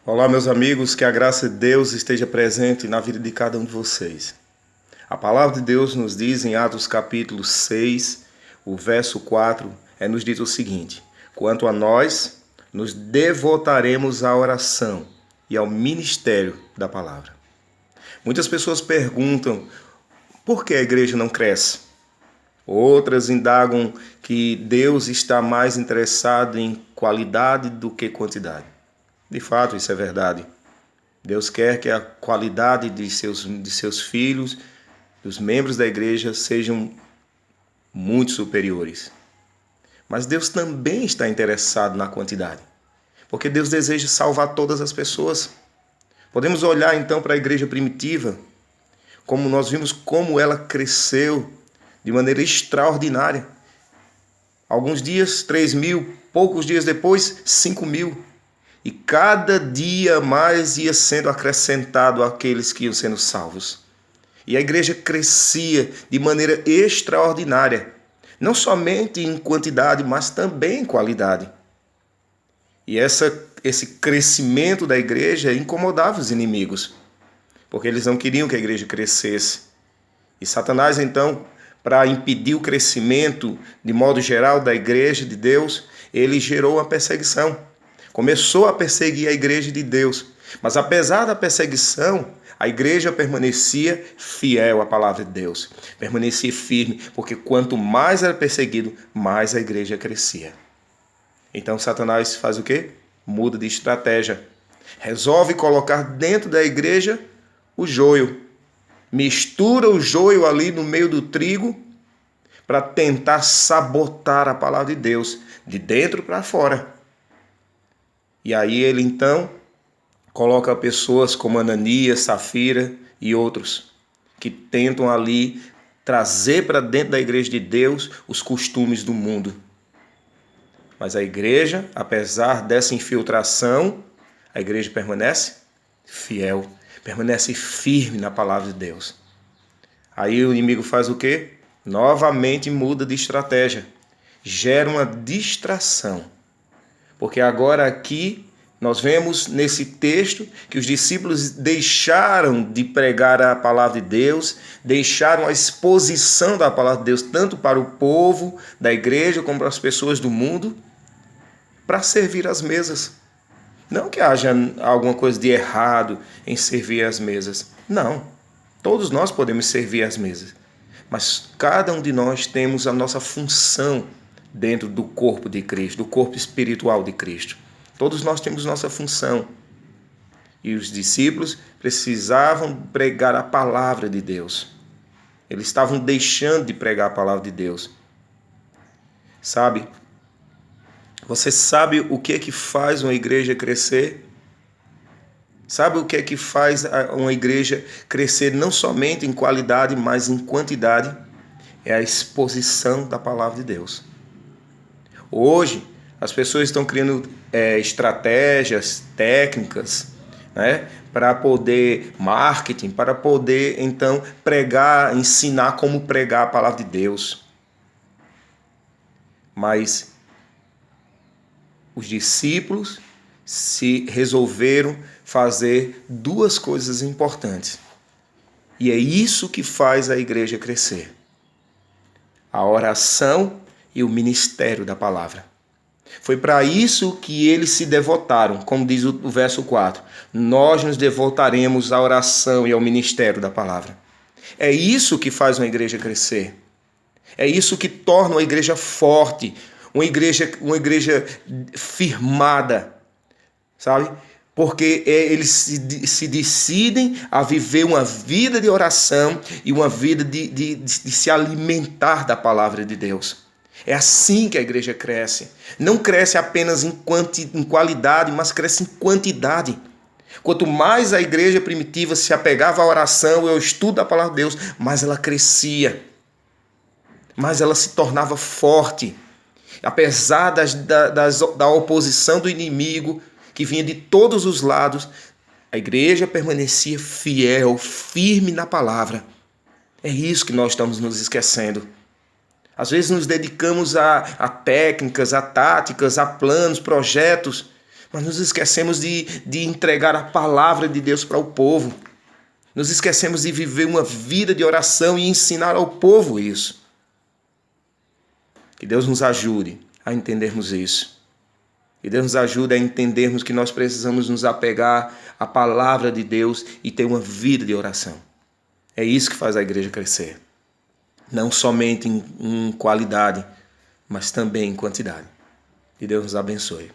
Olá, meus amigos, que a graça de Deus esteja presente na vida de cada um de vocês. A palavra de Deus nos diz em Atos capítulo 6, o verso 4, nos diz o seguinte: quanto a nós, nos devotaremos à oração e ao ministério da palavra. Muitas pessoas perguntam por que a igreja não cresce. Outras indagam que Deus está mais interessado em qualidade do que quantidade. De fato, isso é verdade. Deus quer que a qualidade de seus filhos, dos membros da igreja, sejam muito superiores. Mas Deus também está interessado na quantidade, porque Deus deseja salvar todas as pessoas. Podemos olhar então para a igreja primitiva, como nós vimos como ela cresceu de maneira extraordinária. Alguns dias, 3.000, poucos dias depois, 5.000. E cada dia mais ia sendo acrescentado àqueles que iam sendo salvos. E a igreja crescia de maneira extraordinária, não somente em quantidade, mas também em qualidade. E esse crescimento da igreja incomodava os inimigos, porque eles não queriam que a igreja crescesse. E Satanás, então, para impedir o crescimento, de modo geral, da igreja de Deus, ele gerou uma perseguição. Começou a perseguir a igreja de Deus. Mas apesar da perseguição, a igreja permanecia fiel à palavra de Deus. Permanecia firme, porque quanto mais era perseguido, mais a igreja crescia. Então Satanás faz o quê? Muda de estratégia. Resolve colocar dentro da igreja o joio. Mistura o joio ali no meio do trigo para tentar sabotar a palavra de Deus, de dentro para fora. E aí ele então coloca pessoas como Ananias, Safira e outros que tentam ali trazer para dentro da igreja de Deus os costumes do mundo. Mas a igreja, apesar dessa infiltração, a igreja permanece fiel, permanece firme na palavra de Deus. Aí o inimigo faz o quê? Novamente muda de estratégia, gera uma distração. Porque agora aqui nós vemos nesse texto que os discípulos deixaram de pregar a palavra de Deus, deixaram a exposição da palavra de Deus tanto para o povo da igreja como para as pessoas do mundo, para servir as mesas. Não que haja alguma coisa de errado em servir as mesas. Não. Todos nós podemos servir as mesas. Mas cada um de nós temos a nossa função dentro do corpo de Cristo, do corpo espiritual de Cristo. Todos nós temos nossa função. E os discípulos precisavam pregar a palavra de Deus. Eles estavam deixando de pregar a palavra de Deus. Sabe? Você sabe o que é que faz uma igreja crescer? Sabe o que é que faz uma igreja crescer não somente em qualidade, mas em quantidade? É a exposição da palavra de Deus. Hoje, as pessoas estão criando estratégias, técnicas, né, para poder marketing, para poder, então, pregar, ensinar como pregar a palavra de Deus. Mas os discípulos se resolveram fazer duas coisas importantes. E é isso que faz a igreja crescer: a oração e o ministério da palavra. Foi para isso que eles se devotaram, como diz o verso 4. Nós nos devotaremos à oração e ao ministério da palavra. É isso que faz uma igreja crescer. É isso que torna uma igreja forte, uma igreja firmada, sabe? Porque eles se decidem a viver uma vida de oração e uma vida de se alimentar da palavra de Deus. É assim que a igreja cresce. Não cresce apenas em qualidade, mas cresce em quantidade. Quanto mais a igreja primitiva se apegava à oração e ao estudo da palavra de Deus, mais ela crescia. Mais ela se tornava forte. Apesar da oposição do inimigo, que vinha de todos os lados, a igreja permanecia fiel, firme na palavra. É isso que nós estamos nos esquecendo. Às vezes nos dedicamos a técnicas, a táticas, a planos, projetos, Mas nos esquecemos de entregar a palavra de Deus para o povo. Nos esquecemos de viver uma vida de oração e ensinar ao povo isso. Que Deus nos ajude a entendermos isso. Que Deus nos ajude a entendermos que nós precisamos nos apegar à palavra de Deus e ter uma vida de oração. É isso que faz a igreja crescer. Não somente em qualidade, mas também em quantidade. Que Deus nos abençoe.